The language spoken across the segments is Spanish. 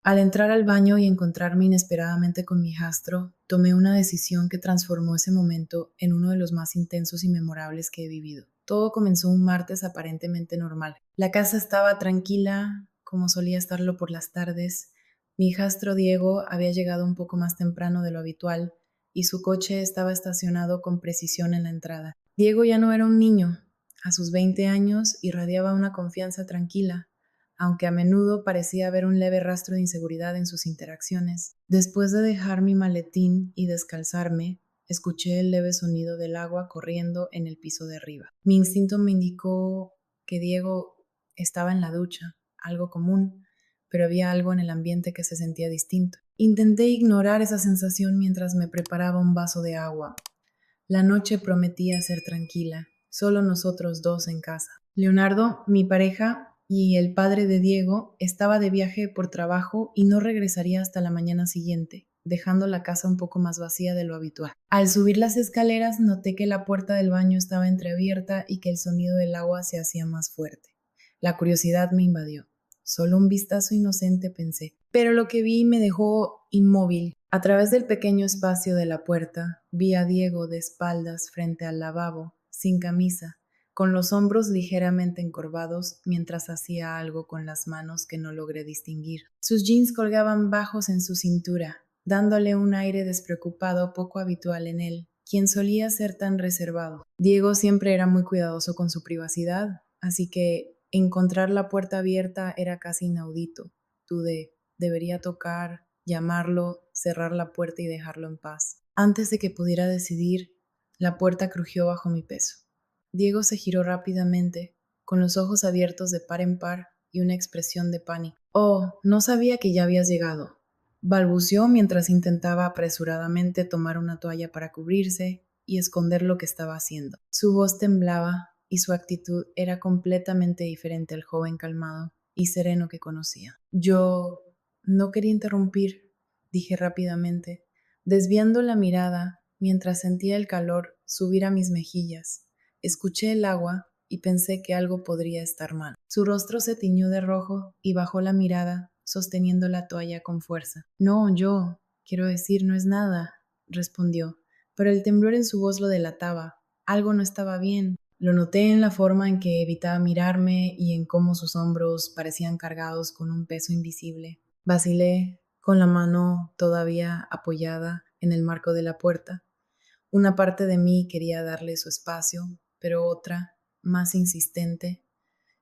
Al entrar al baño y encontrarme inesperadamente con mi hijastro, tomé una decisión que transformó ese momento en uno de los más intensos y memorables que he vivido. Todo comenzó un martes aparentemente normal. La casa estaba tranquila, como solía estarlo por las tardes. Mi hijastro Diego había llegado un poco más temprano de lo habitual y su coche estaba estacionado con precisión en la entrada. Diego ya no era un niño. A sus 20 años irradiaba una confianza tranquila, aunque a menudo parecía haber un leve rastro de inseguridad en sus interacciones. Después de dejar mi maletín y descalzarme, escuché el leve sonido del agua corriendo en el piso de arriba. Mi instinto me indicó que Diego estaba en la ducha, algo común, pero había algo en el ambiente que se sentía distinto. Intenté ignorar esa sensación mientras me preparaba un vaso de agua. La noche prometía ser tranquila, solo nosotros dos en casa. Leonardo, mi pareja, y el padre de Diego estaba de viaje por trabajo y no regresaría hasta la mañana siguiente, dejando la casa un poco más vacía de lo habitual. Al subir las escaleras noté que la puerta del baño estaba entreabierta y que el sonido del agua se hacía más fuerte. La curiosidad me invadió. Solo un vistazo inocente, pensé. Pero lo que vi me dejó inmóvil. A través del pequeño espacio de la puerta, vi a Diego de espaldas frente al lavabo, sin camisa, con los hombros ligeramente encorvados mientras hacía algo con las manos que no logré distinguir. Sus jeans colgaban bajos en su cintura, dándole un aire despreocupado poco habitual en él, quien solía ser tan reservado. Diego siempre era muy cuidadoso con su privacidad, así que encontrar la puerta abierta era casi inaudito. Dudé, debería tocar, llamarlo, cerrar la puerta y dejarlo en paz. Antes de que pudiera decidir, la puerta crujió bajo mi peso. Diego se giró rápidamente, con los ojos abiertos de par en par y una expresión de pánico. Oh, no sabía que ya habías llegado. Balbuceó mientras intentaba apresuradamente tomar una toalla para cubrirse y esconder lo que estaba haciendo. Su voz temblaba y su actitud era completamente diferente al joven calmado y sereno que conocía. Yo no quería interrumpir, dije rápidamente, desviando la mirada mientras sentía el calor subir a mis mejillas. Escuché el agua y pensé que algo podría estar mal. Su rostro se tiñó de rojo y bajó la mirada, sosteniendo la toalla con fuerza. No, quiero decir, no es nada, respondió, pero el temblor en su voz lo delataba. Algo no estaba bien. Lo noté en la forma en que evitaba mirarme y en cómo sus hombros parecían cargados con un peso invisible. Vacilé, con la mano todavía apoyada en el marco de la puerta. Una parte de mí quería darle su espacio, pero otra, más insistente,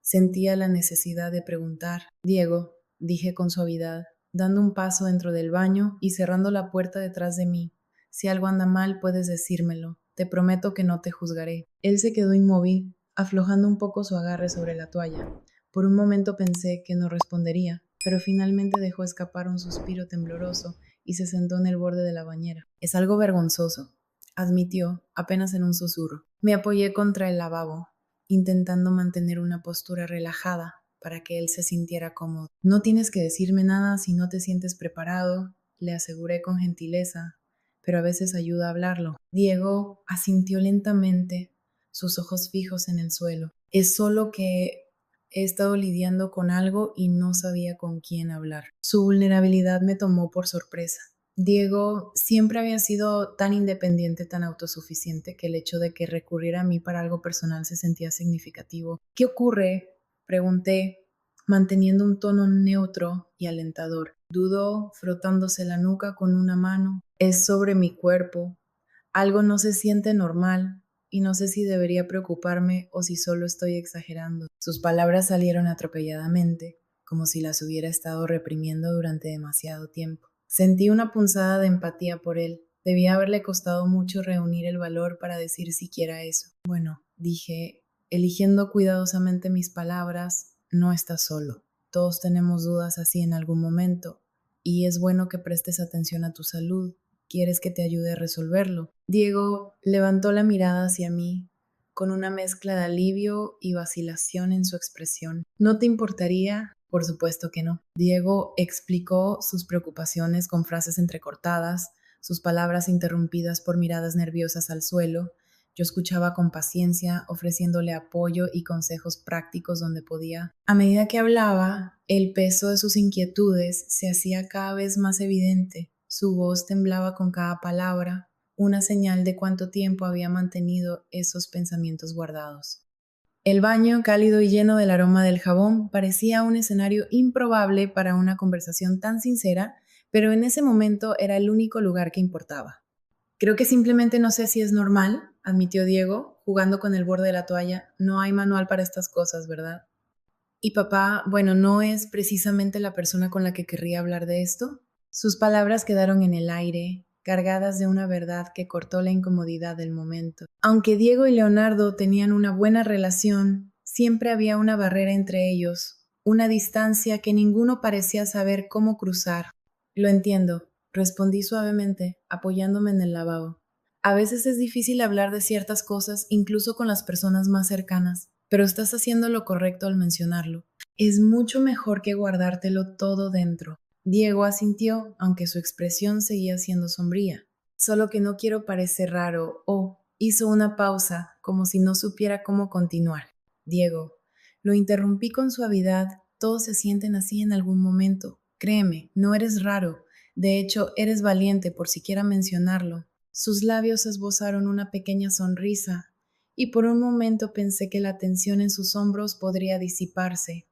sentía la necesidad de preguntar. Diego, dije con suavidad, dando un paso dentro del baño y cerrando la puerta detrás de mí. Si algo anda mal, puedes decírmelo. Te prometo que no te juzgaré. Él se quedó inmóvil, aflojando un poco su agarre sobre la toalla. Por un momento pensé que no respondería, pero finalmente dejó escapar un suspiro tembloroso y se sentó en el borde de la bañera. Es algo vergonzoso, admitió, apenas en un susurro. Me apoyé contra el lavabo, intentando mantener una postura relajada para que él se sintiera cómodo. No tienes que decirme nada si no te sientes preparado, le aseguré con gentileza, pero a veces ayuda a hablarlo. Diego asintió lentamente, sus ojos fijos en el suelo. Es solo que he estado lidiando con algo y no sabía con quién hablar. Su vulnerabilidad me tomó por sorpresa. Diego siempre había sido tan independiente, tan autosuficiente, que el hecho de que recurriera a mí para algo personal se sentía significativo. ¿Qué ocurre?, pregunté, manteniendo un tono neutro y alentador. Dudó, frotándose la nuca con una mano. Es sobre mi cuerpo. Algo no se siente normal y no sé si debería preocuparme o si solo estoy exagerando. Sus palabras salieron atropelladamente, como si las hubiera estado reprimiendo durante demasiado tiempo. Sentí una punzada de empatía por él. Debía haberle costado mucho reunir el valor para decir siquiera eso. Bueno, dije, eligiendo cuidadosamente mis palabras, no estás solo. Todos tenemos dudas así en algún momento, y es bueno que prestes atención a tu salud. ¿Quieres que te ayude a resolverlo? Diego levantó la mirada hacia mí, con una mezcla de alivio y vacilación en su expresión. ¿No te importaría? Por supuesto que no. Diego explicó sus preocupaciones con frases entrecortadas, sus palabras interrumpidas por miradas nerviosas al suelo. Yo escuchaba con paciencia, ofreciéndole apoyo y consejos prácticos donde podía. A medida que hablaba, el peso de sus inquietudes se hacía cada vez más evidente. Su voz temblaba con cada palabra, una señal de cuánto tiempo había mantenido esos pensamientos guardados. El baño, cálido y lleno del aroma del jabón, parecía un escenario improbable para una conversación tan sincera, pero en ese momento era el único lugar que importaba. Creo que simplemente no sé si es normal, admitió Diego, jugando con el borde de la toalla. No hay manual para estas cosas, ¿verdad? Y papá, bueno, no es precisamente la persona con la que querría hablar de esto. Sus palabras quedaron en el aire, cargadas de una verdad que cortó la incomodidad del momento. Aunque Diego y Leonardo tenían una buena relación, siempre había una barrera entre ellos, una distancia que ninguno parecía saber cómo cruzar. Lo entiendo, respondí suavemente, apoyándome en el lavabo. A veces es difícil hablar de ciertas cosas, incluso con las personas más cercanas, pero estás haciendo lo correcto al mencionarlo. Es mucho mejor que guardártelo todo dentro. Diego asintió, aunque su expresión seguía siendo sombría. Solo que no quiero parecer raro, hizo una pausa, como si no supiera cómo continuar. Diego, lo interrumpí con suavidad. Todos se sienten así en algún momento. Créeme, no eres raro. De hecho, eres valiente por siquiera mencionarlo. Sus labios esbozaron una pequeña sonrisa, y por un momento pensé que la tensión en sus hombros podría disiparse,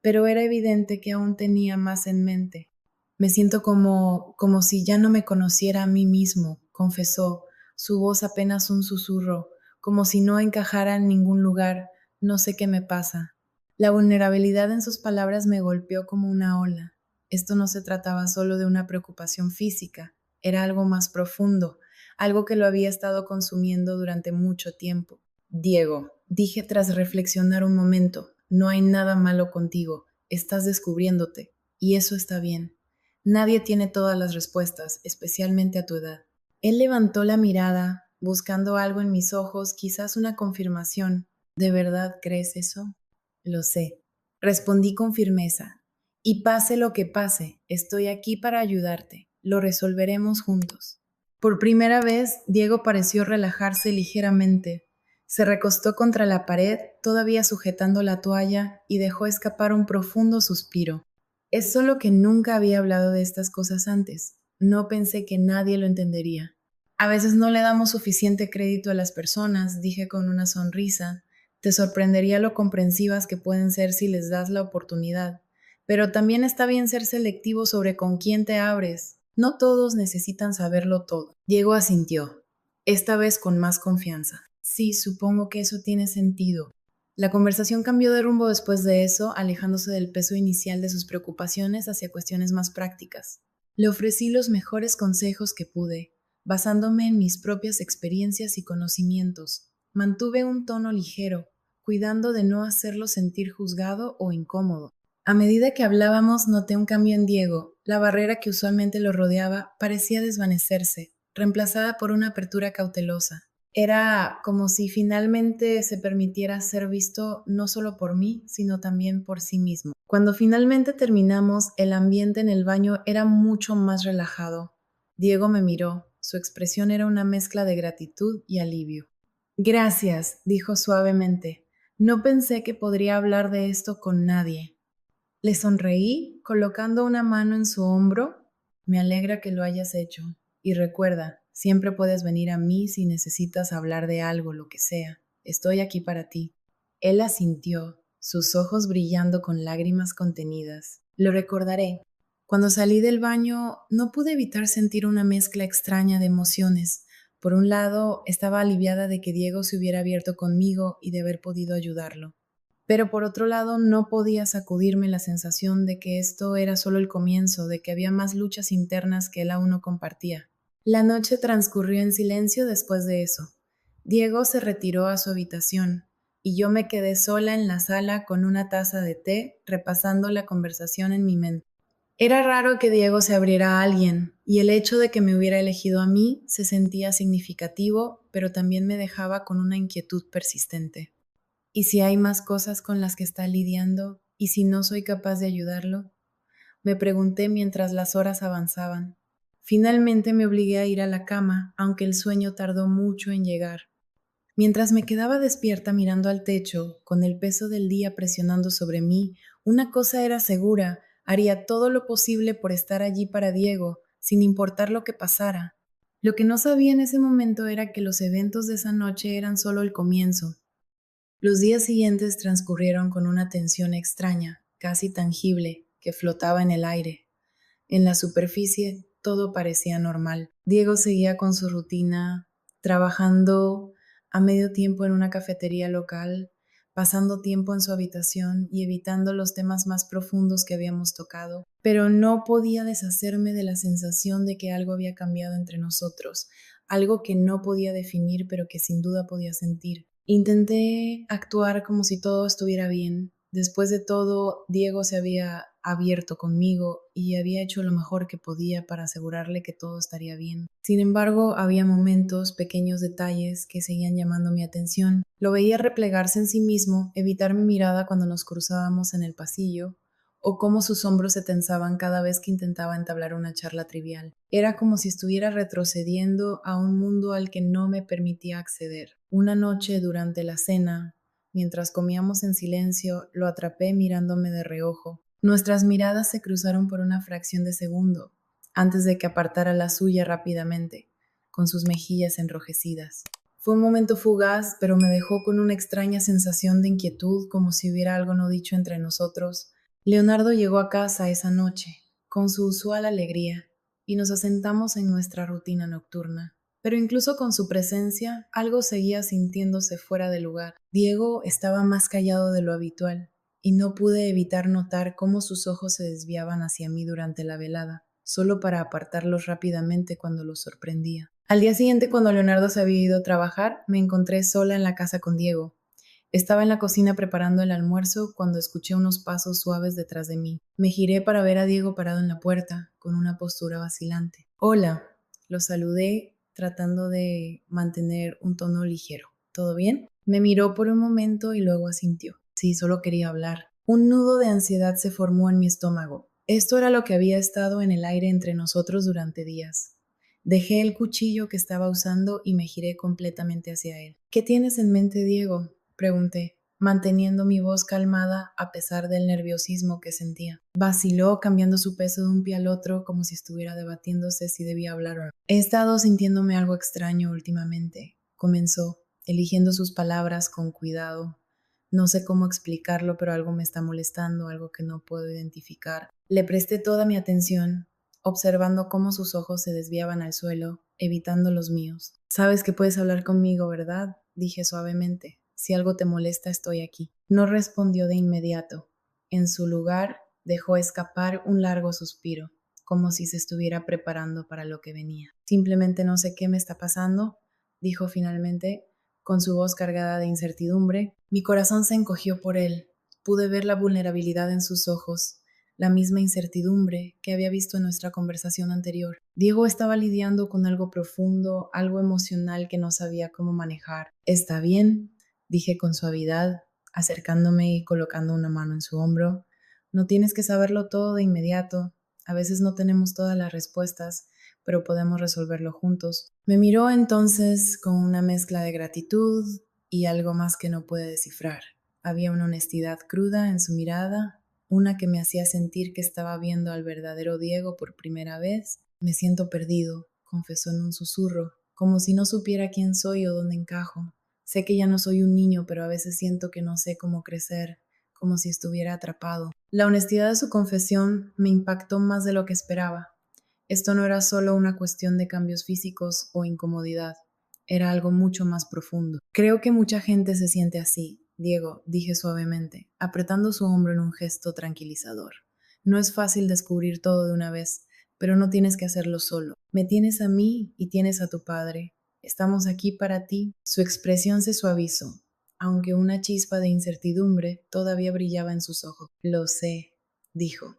pero era evidente que aún tenía más en mente. Me siento como si ya no me conociera a mí mismo, confesó, su voz apenas un susurro, como si no encajara en ningún lugar. No sé qué me pasa. La vulnerabilidad en sus palabras me golpeó como una ola. Esto no se trataba solo de una preocupación física, era algo más profundo, algo que lo había estado consumiendo durante mucho tiempo. Diego, dije tras reflexionar un momento, no hay nada malo contigo, estás descubriéndote, y eso está bien. Nadie tiene todas las respuestas, especialmente a tu edad. Él levantó la mirada, buscando algo en mis ojos, quizás una confirmación. ¿De verdad crees eso? Lo sé. Respondí con firmeza. Y pase lo que pase, estoy aquí para ayudarte. Lo resolveremos juntos. Por primera vez, Diego pareció relajarse ligeramente. Se recostó contra la pared, todavía sujetando la toalla, y dejó escapar un profundo suspiro. Es solo que nunca había hablado de estas cosas antes. No pensé que nadie lo entendería. A veces no le damos suficiente crédito a las personas, dije con una sonrisa. Te sorprendería lo comprensivas que pueden ser si les das la oportunidad. Pero también está bien ser selectivo sobre con quién te abres. No todos necesitan saberlo todo. Diego asintió, esta vez con más confianza. Sí, supongo que eso tiene sentido. La conversación cambió de rumbo después de eso, alejándose del peso inicial de sus preocupaciones hacia cuestiones más prácticas. Le ofrecí los mejores consejos que pude, basándome en mis propias experiencias y conocimientos. Mantuve un tono ligero, cuidando de no hacerlo sentir juzgado o incómodo. A medida que hablábamos, noté un cambio en Diego. La barrera que usualmente lo rodeaba parecía desvanecerse, reemplazada por una apertura cautelosa. Era como si finalmente se permitiera ser visto no solo por mí, sino también por sí mismo. Cuando finalmente terminamos, el ambiente en el baño era mucho más relajado. Diego me miró. Su expresión era una mezcla de gratitud y alivio. Gracias, dijo suavemente. No pensé que podría hablar de esto con nadie. Le sonreí, colocando una mano en su hombro. Me alegra que lo hayas hecho. Y recuerda, siempre puedes venir a mí si necesitas hablar de algo, lo que sea. Estoy aquí para ti. Él asintió, sus ojos brillando con lágrimas contenidas. Lo recordaré. Cuando salí del baño, no pude evitar sentir una mezcla extraña de emociones. Por un lado, estaba aliviada de que Diego se hubiera abierto conmigo y de haber podido ayudarlo. Pero por otro lado, no podía sacudirme la sensación de que esto era solo el comienzo, de que había más luchas internas que él aún no compartía. La noche transcurrió en silencio después de eso. Diego se retiró a su habitación y yo me quedé sola en la sala con una taza de té, repasando la conversación en mi mente. Era raro que Diego se abriera a alguien, y el hecho de que me hubiera elegido a mí se sentía significativo, pero también me dejaba con una inquietud persistente. ¿Y si hay más cosas con las que está lidiando? ¿Y si no soy capaz de ayudarlo? Me pregunté mientras las horas avanzaban. Finalmente me obligué a ir a la cama, aunque el sueño tardó mucho en llegar. Mientras me quedaba despierta mirando al techo, con el peso del día presionando sobre mí, una cosa era segura: haría todo lo posible por estar allí para Diego, sin importar lo que pasara. Lo que no sabía en ese momento era que los eventos de esa noche eran solo el comienzo. Los días siguientes transcurrieron con una tensión extraña, casi tangible, que flotaba en el aire. En la superficie todo parecía normal. Diego seguía con su rutina, trabajando a medio tiempo en una cafetería local, pasando tiempo en su habitación y evitando los temas más profundos que habíamos tocado. Pero no podía deshacerme de la sensación de que algo había cambiado entre nosotros, algo que no podía definir, pero que sin duda podía sentir. Intenté actuar como si todo estuviera bien. Después de todo, Diego se había abierto conmigo y había hecho lo mejor que podía para asegurarle que todo estaría bien. Sin embargo, había momentos, pequeños detalles que seguían llamando mi atención. Lo veía replegarse en sí mismo, evitar mi mirada cuando nos cruzábamos en el pasillo, o cómo sus hombros se tensaban cada vez que intentaba entablar una charla trivial. Era como si estuviera retrocediendo a un mundo al que no me permitía acceder. Una noche durante la cena, mientras comíamos en silencio, lo atrapé mirándome de reojo. Nuestras miradas se cruzaron por una fracción de segundo, antes de que apartara la suya rápidamente, con sus mejillas enrojecidas. Fue un momento fugaz, pero me dejó con una extraña sensación de inquietud, como si hubiera algo no dicho entre nosotros. Leonardo llegó a casa esa noche, con su usual alegría, y nos asentamos en nuestra rutina nocturna. Pero incluso con su presencia, algo seguía sintiéndose fuera de lugar. Diego estaba más callado de lo habitual, y no pude evitar notar cómo sus ojos se desviaban hacia mí durante la velada, solo para apartarlos rápidamente cuando los sorprendía. Al día siguiente, cuando Leonardo se había ido a trabajar, me encontré sola en la casa con Diego. Estaba en la cocina preparando el almuerzo cuando escuché unos pasos suaves detrás de mí. Me giré para ver a Diego parado en la puerta, con una postura vacilante. Hola, lo saludé tratando de mantener un tono ligero. ¿Todo bien? Me miró por un momento y luego asintió. Sí, solo quería hablar. Un nudo de ansiedad se formó en mi estómago. Esto era lo que había estado en el aire entre nosotros durante días. Dejé el cuchillo que estaba usando y me giré completamente hacia él. ¿Qué tienes en mente, Diego?, pregunté, manteniendo mi voz calmada a pesar del nerviosismo que sentía. Vaciló, cambiando su peso de un pie al otro como si estuviera debatiéndose si debía hablar o no. He estado sintiéndome algo extraño últimamente, comenzó, eligiendo sus palabras con cuidado. No sé cómo explicarlo, pero algo me está molestando, algo que no puedo identificar. Le presté toda mi atención, observando cómo sus ojos se desviaban al suelo, evitando los míos. Sabes que puedes hablar conmigo, ¿verdad?, dije suavemente. Si algo te molesta, estoy aquí. No respondió de inmediato. En su lugar, dejó escapar un largo suspiro, como si se estuviera preparando para lo que venía. Simplemente no sé qué me está pasando, dijo finalmente, con su voz cargada de incertidumbre. Mi corazón se encogió por él. Pude ver la vulnerabilidad en sus ojos, la misma incertidumbre que había visto en nuestra conversación anterior. Diego estaba lidiando con algo profundo, algo emocional que no sabía cómo manejar. ¿Está bien?, dije con suavidad, acercándome y colocando una mano en su hombro. No tienes que saberlo todo de inmediato. A veces no tenemos todas las respuestas, pero podemos resolverlo juntos. Me miró entonces con una mezcla de gratitud y algo más que no pude descifrar. Había una honestidad cruda en su mirada, una que me hacía sentir que estaba viendo al verdadero Diego por primera vez. Me siento perdido, confesó en un susurro, como si no supiera quién soy o dónde encajo. Sé que ya no soy un niño, pero a veces siento que no sé cómo crecer, como si estuviera atrapado. La honestidad de su confesión me impactó más de lo que esperaba. Esto no era solo una cuestión de cambios físicos o incomodidad, era algo mucho más profundo. Creo que mucha gente se siente así, Diego, dije suavemente, apretando su hombro en un gesto tranquilizador. No es fácil descubrir todo de una vez, pero no tienes que hacerlo solo. Me tienes a mí y tienes a tu padre. Estamos aquí para ti. Su expresión se suavizó, aunque una chispa de incertidumbre todavía brillaba en sus ojos. Lo sé, dijo.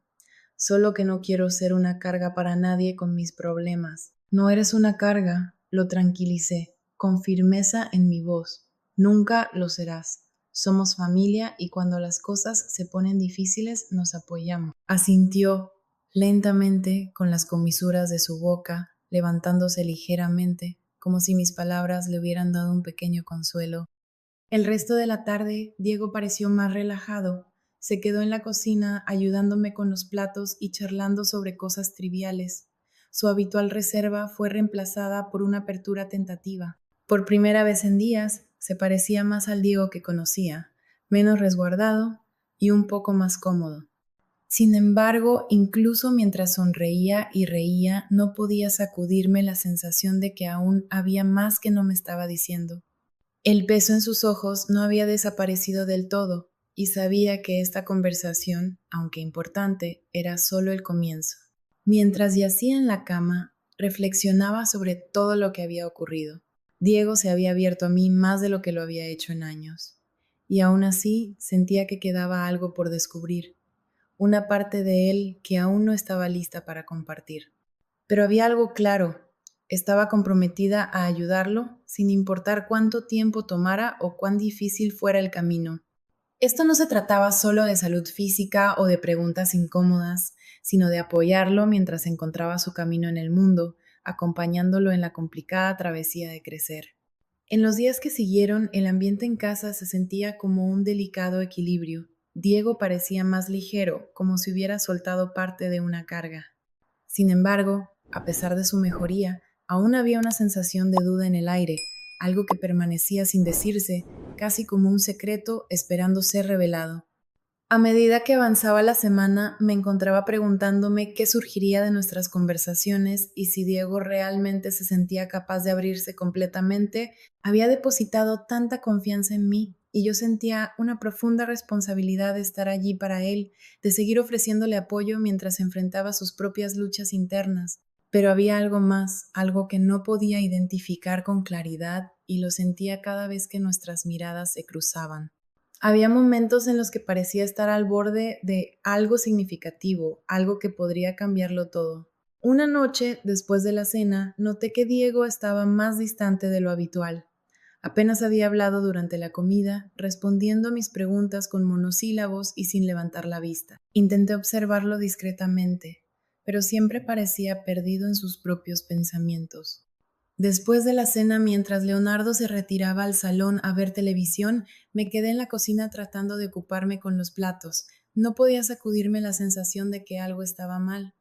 Solo que no quiero ser una carga para nadie con mis problemas. No eres una carga, lo tranquilicé, con firmeza en mi voz. Nunca lo serás. Somos familia y cuando las cosas se ponen difíciles nos apoyamos. Asintió lentamente con las comisuras de su boca, levantándose ligeramente, como si mis palabras le hubieran dado un pequeño consuelo. El resto de la tarde, Diego pareció más relajado. Se quedó en la cocina ayudándome con los platos y charlando sobre cosas triviales. Su habitual reserva fue reemplazada por una apertura tentativa. Por primera vez en días, se parecía más al Diego que conocía, menos resguardado y un poco más cómodo. Sin embargo, incluso mientras sonreía y reía, no podía sacudirme la sensación de que aún había más que no me estaba diciendo. El peso en sus ojos no había desaparecido del todo, y sabía que esta conversación, aunque importante, era solo el comienzo. Mientras yacía en la cama, reflexionaba sobre todo lo que había ocurrido. Diego se había abierto a mí más de lo que lo había hecho en años, y aún así sentía que quedaba algo por descubrir, una parte de él que aún no estaba lista para compartir. Pero había algo claro: estaba comprometida a ayudarlo, sin importar cuánto tiempo tomara o cuán difícil fuera el camino. Esto no se trataba solo de salud física o de preguntas incómodas, sino de apoyarlo mientras encontraba su camino en el mundo, acompañándolo en la complicada travesía de crecer. En los días que siguieron, el ambiente en casa se sentía como un delicado equilibrio. Diego parecía más ligero, como si hubiera soltado parte de una carga. Sin embargo, a pesar de su mejoría, aún había una sensación de duda en el aire, algo que permanecía sin decirse, casi como un secreto esperando ser revelado. A medida que avanzaba la semana, me encontraba preguntándome qué surgiría de nuestras conversaciones y si Diego realmente se sentía capaz de abrirse completamente. Había depositado tanta confianza en mí y yo sentía una profunda responsabilidad de estar allí para él, de seguir ofreciéndole apoyo mientras enfrentaba sus propias luchas internas. Pero había algo más, algo que no podía identificar con claridad y lo sentía cada vez que nuestras miradas se cruzaban. Había momentos en los que parecía estar al borde de algo significativo, algo que podría cambiarlo todo. Una noche, después de la cena, noté que Diego estaba más distante de lo habitual. Apenas había hablado durante la comida, respondiendo a mis preguntas con monosílabos y sin levantar la vista. Intenté observarlo discretamente, pero siempre parecía perdido en sus propios pensamientos. Después de la cena, mientras Leonardo se retiraba al salón a ver televisión, me quedé en la cocina tratando de ocuparme con los platos. No podía sacudirme la sensación de que algo estaba mal.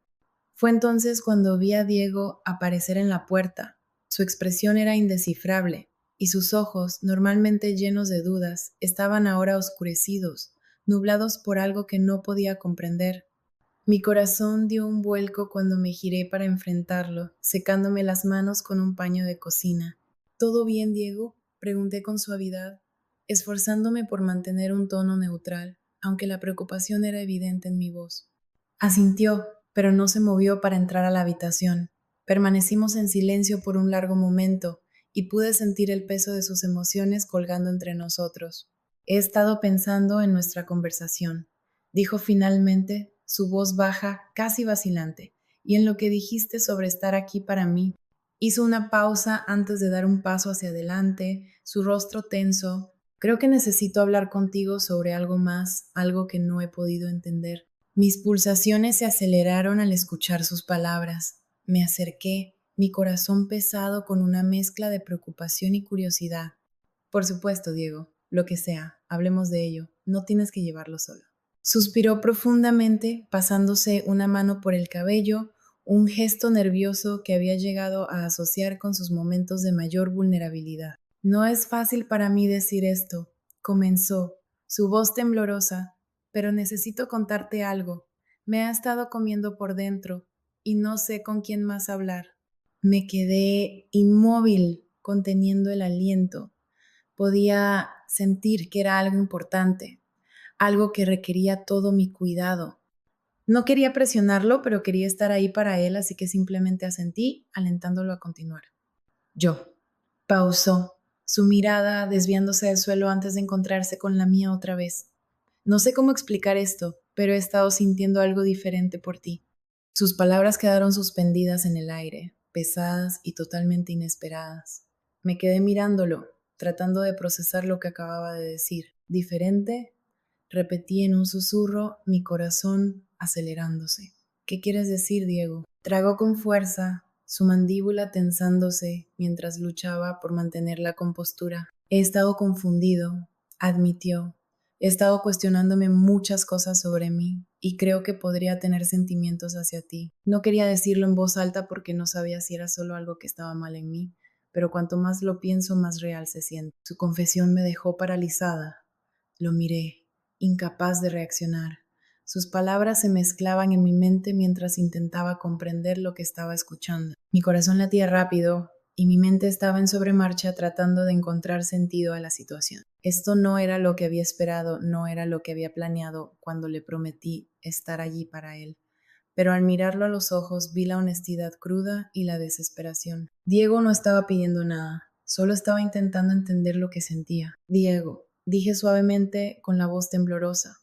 Fue entonces cuando vi a Diego aparecer en la puerta. Su expresión era indescifrable, y sus ojos, normalmente llenos de dudas, estaban ahora oscurecidos, nublados por algo que no podía comprender. Mi corazón dio un vuelco cuando me giré para enfrentarlo, secándome las manos con un paño de cocina. ¿Todo bien, Diego?, pregunté con suavidad, esforzándome por mantener un tono neutral, aunque la preocupación era evidente en mi voz. Asintió, pero no se movió para entrar a la habitación. Permanecimos en silencio por un largo momento, y pude sentir el peso de sus emociones colgando entre nosotros. He estado pensando en nuestra conversación, dijo finalmente, su voz baja, casi vacilante, y en lo que dijiste sobre estar aquí para mí. Hizo una pausa antes de dar un paso hacia adelante, su rostro tenso. Creo que necesito hablar contigo sobre algo más, algo que no he podido entender. Mis pulsaciones se aceleraron al escuchar sus palabras. Me acerqué, mi corazón pesado con una mezcla de preocupación y curiosidad. Por supuesto, Diego, lo que sea, hablemos de ello. No tienes que llevarlo solo. Suspiró profundamente, pasándose una mano por el cabello, un gesto nervioso que había llegado a asociar con sus momentos de mayor vulnerabilidad. No es fácil para mí decir esto, comenzó, su voz temblorosa, pero necesito contarte algo. Me ha estado comiendo por dentro y no sé con quién más hablar. Me quedé inmóvil, conteniendo el aliento. Podía sentir que era algo importante, algo que requería todo mi cuidado. No quería presionarlo, pero quería estar ahí para él, así que simplemente asentí, alentándolo a continuar. Yo. Pausó, su mirada desviándose del suelo antes de encontrarse con la mía otra vez. No sé cómo explicar esto, pero he estado sintiendo algo diferente por ti. Sus palabras quedaron suspendidas en el aire, pesadas y totalmente inesperadas. Me quedé mirándolo, tratando de procesar lo que acababa de decir. ¿Diferente? Repetí en un susurro, mi corazón acelerándose. ¿Qué quieres decir, Diego? Tragó con fuerza, su mandíbula tensándose mientras luchaba por mantener la compostura. He estado confundido, admitió. He estado cuestionándome muchas cosas sobre mí y creo que podría tener sentimientos hacia ti. No quería decirlo en voz alta porque no sabía si era solo algo que estaba mal en mí, pero cuanto más lo pienso, más real se siente. Su confesión me dejó paralizada. Lo miré, incapaz de reaccionar. Sus palabras se mezclaban en mi mente mientras intentaba comprender lo que estaba escuchando. Mi corazón latía rápido y mi mente estaba en sobremarcha tratando de encontrar sentido a la situación. Esto no era lo que había esperado, no era lo que había planeado cuando le prometí estar allí para él. Pero al mirarlo a los ojos vi la honestidad cruda y la desesperación. Diego no estaba pidiendo nada, solo estaba intentando entender lo que sentía. Diego, dije suavemente con la voz temblorosa.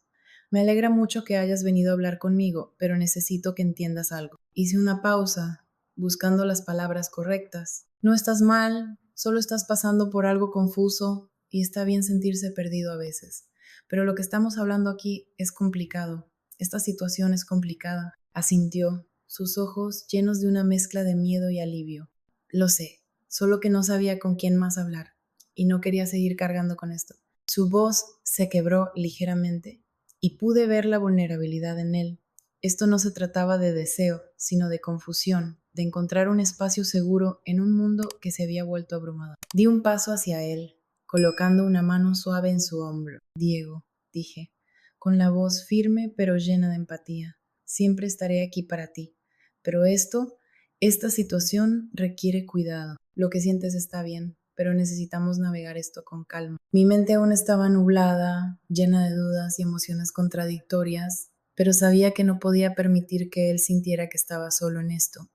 Me alegra mucho que hayas venido a hablar conmigo, pero necesito que entiendas algo. Hice una pausa, buscando las palabras correctas. No estás mal, solo estás pasando por algo confuso y está bien sentirse perdido a veces. Pero lo que estamos hablando aquí es complicado. Esta situación es complicada. Asintió, sus ojos llenos de una mezcla de miedo y alivio. Lo sé, solo que no sabía con quién más hablar y no quería seguir cargando con esto. Su voz se quebró ligeramente y pude ver la vulnerabilidad en él. Esto no se trataba de deseo, sino de confusión, de encontrar un espacio seguro en un mundo que se había vuelto abrumador. Di un paso hacia él, colocando una mano suave en su hombro. Diego, dije, con la voz firme pero llena de empatía. Siempre estaré aquí para ti. Pero esta situación requiere cuidado. Lo que sientes está bien, pero necesitamos navegar esto con calma. Mi mente aún estaba nublada, llena de dudas y emociones contradictorias, pero sabía que no podía permitir que él sintiera que estaba solo en esto.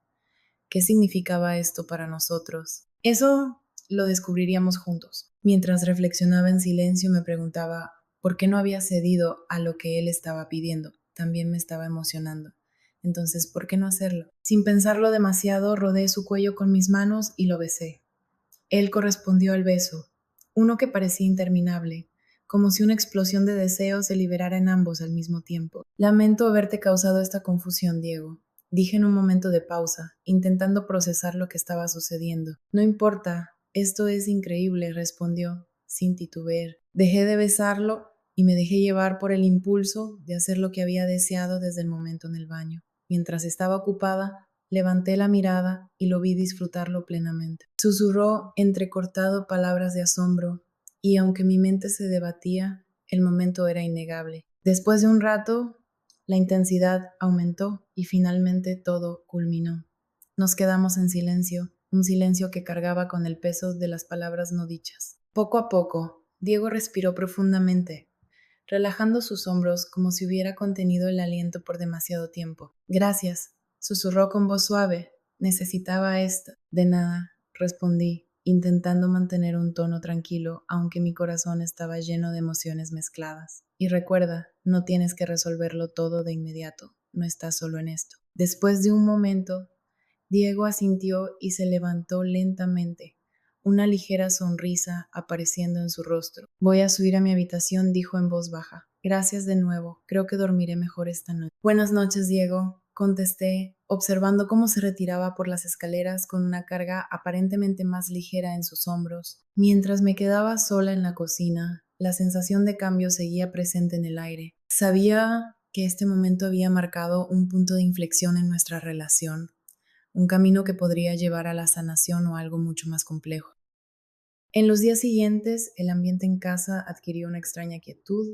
¿Qué significaba esto para nosotros? Eso lo descubriríamos juntos. Mientras reflexionaba en silencio, me preguntaba por qué no había cedido a lo que él estaba pidiendo. También me estaba emocionando. Entonces, ¿por qué no hacerlo? Sin pensarlo demasiado, rodeé su cuello con mis manos y lo besé. Él correspondió al beso, uno que parecía interminable, como si una explosión de deseo se liberara en ambos al mismo tiempo. Lamento haberte causado esta confusión, Diego, dije en un momento de pausa, intentando procesar lo que estaba sucediendo. No importa, esto es increíble, respondió, sin titubear. Dejé de besarlo y me dejé llevar por el impulso de hacer lo que había deseado desde el momento en el baño. Mientras estaba ocupada, levanté la mirada y lo vi disfrutarlo plenamente. Susurró entrecortado palabras de asombro, y aunque mi mente se debatía, el momento era innegable. Después de un rato, la intensidad aumentó y finalmente todo culminó. Nos quedamos en silencio, un silencio que cargaba con el peso de las palabras no dichas. Poco a poco, Diego respiró profundamente, relajando sus hombros como si hubiera contenido el aliento por demasiado tiempo. Gracias, susurró con voz suave. Necesitaba esto. De nada, respondí, intentando mantener un tono tranquilo, aunque mi corazón estaba lleno de emociones mezcladas. Y recuerda, no tienes que resolverlo todo de inmediato. No estás solo en esto. Después de un momento, Diego asintió y se levantó lentamente, una ligera sonrisa apareciendo en su rostro. Voy a subir a mi habitación, dijo en voz baja. Gracias de nuevo, creo que dormiré mejor esta noche. Buenas noches, Diego, contesté, observando cómo se retiraba por las escaleras con una carga aparentemente más ligera en sus hombros. Mientras me quedaba sola en la cocina, la sensación de cambio seguía presente en el aire. Sabía que este momento había marcado un punto de inflexión en nuestra relación, un camino que podría llevar a la sanación o algo mucho más complejo. En los días siguientes, el ambiente en casa adquirió una extraña quietud.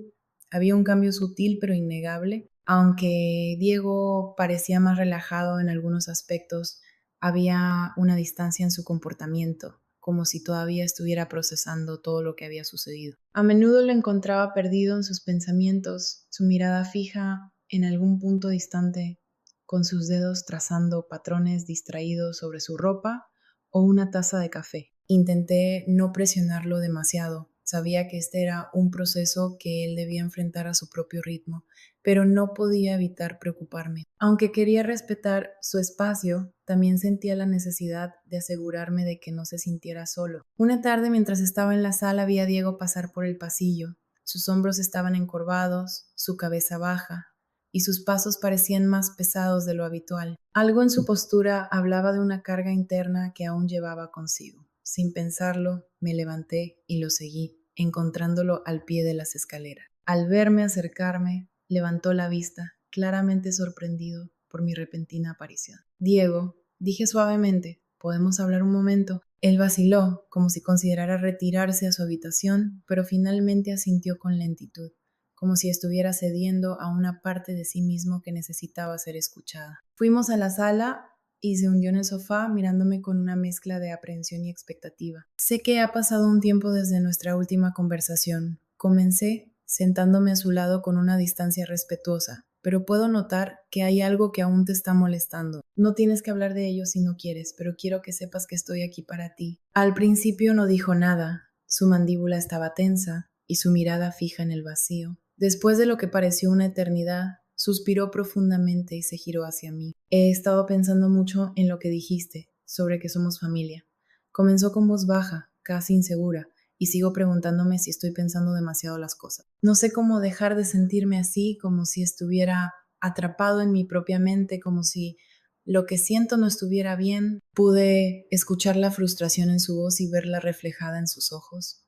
Había un cambio sutil pero innegable. Aunque Diego parecía más relajado en algunos aspectos, había una distancia en su comportamiento, como si todavía estuviera procesando todo lo que había sucedido. A menudo lo encontraba perdido en sus pensamientos, su mirada fija en algún punto distante, con sus dedos trazando patrones distraídos sobre su ropa o una taza de café. Intenté no presionarlo demasiado. Sabía que este era un proceso que él debía enfrentar a su propio ritmo, pero no podía evitar preocuparme. Aunque quería respetar su espacio, también sentía la necesidad de asegurarme de que no se sintiera solo. Una tarde, mientras estaba en la sala, vi a Diego pasar por el pasillo. Sus hombros estaban encorvados, su cabeza baja, y sus pasos parecían más pesados de lo habitual. Algo en su postura hablaba de una carga interna que aún llevaba consigo. Sin pensarlo, me levanté y lo seguí, encontrándolo al pie de las escaleras. Al verme acercarme, levantó la vista, claramente sorprendido por mi repentina aparición. Diego, dije suavemente, ¿podemos hablar un momento? Él vaciló, como si considerara retirarse a su habitación, pero finalmente asintió con lentitud, como si estuviera cediendo a una parte de sí mismo que necesitaba ser escuchada. Fuimos a la sala y se hundió en el sofá mirándome con una mezcla de aprehensión y expectativa. Sé que ha pasado un tiempo desde nuestra última conversación. Comencé sentándome a su lado con una distancia respetuosa, pero puedo notar que hay algo que aún te está molestando. No tienes que hablar de ello si no quieres, pero quiero que sepas que estoy aquí para ti. Al principio no dijo nada. Su mandíbula estaba tensa y su mirada fija en el vacío. Después de lo que pareció una eternidad, suspiró profundamente y se giró hacia mí. He estado pensando mucho en lo que dijiste, sobre que somos familia. Comenzó con voz baja, casi insegura, y sigo preguntándome si estoy pensando demasiado las cosas. No sé cómo dejar de sentirme así, como si estuviera atrapado en mi propia mente, como si lo que siento no estuviera bien. Pude escuchar la frustración en su voz y verla reflejada en sus ojos.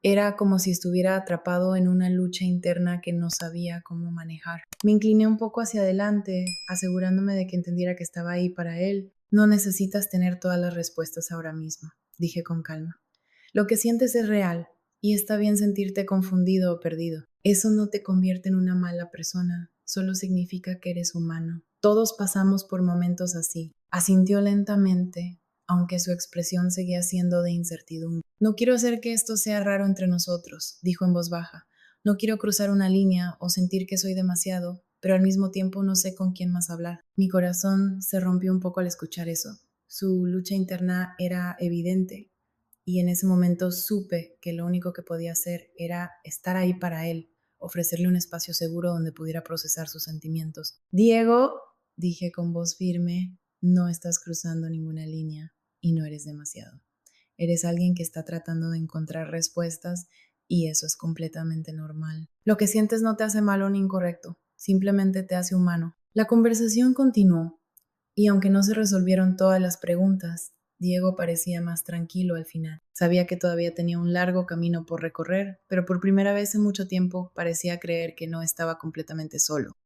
Era como si estuviera atrapado en una lucha interna que no sabía cómo manejar. Me incliné un poco hacia adelante, asegurándome de que entendiera que estaba ahí para él. No necesitas tener todas las respuestas ahora mismo, dije con calma. Lo que sientes es real y está bien sentirte confundido o perdido. Eso no te convierte en una mala persona, solo significa que eres humano. Todos pasamos por momentos así. Asintió lentamente, aunque su expresión seguía siendo de incertidumbre. No quiero hacer que esto sea raro entre nosotros, dijo en voz baja. No quiero cruzar una línea o sentir que soy demasiado, pero al mismo tiempo no sé con quién más hablar. Mi corazón se rompió un poco al escuchar eso. Su lucha interna era evidente y en ese momento supe que lo único que podía hacer era estar ahí para él, ofrecerle un espacio seguro donde pudiera procesar sus sentimientos. Diego, dije con voz firme, no estás cruzando ninguna línea y no eres demasiado. Eres alguien que está tratando de encontrar respuestas y eso es completamente normal. Lo que sientes no te hace malo ni incorrecto, simplemente te hace humano. La conversación continuó y aunque no se resolvieron todas las preguntas, Diego parecía más tranquilo al final. Sabía que todavía tenía un largo camino por recorrer, pero por primera vez en mucho tiempo parecía creer que no estaba completamente solo.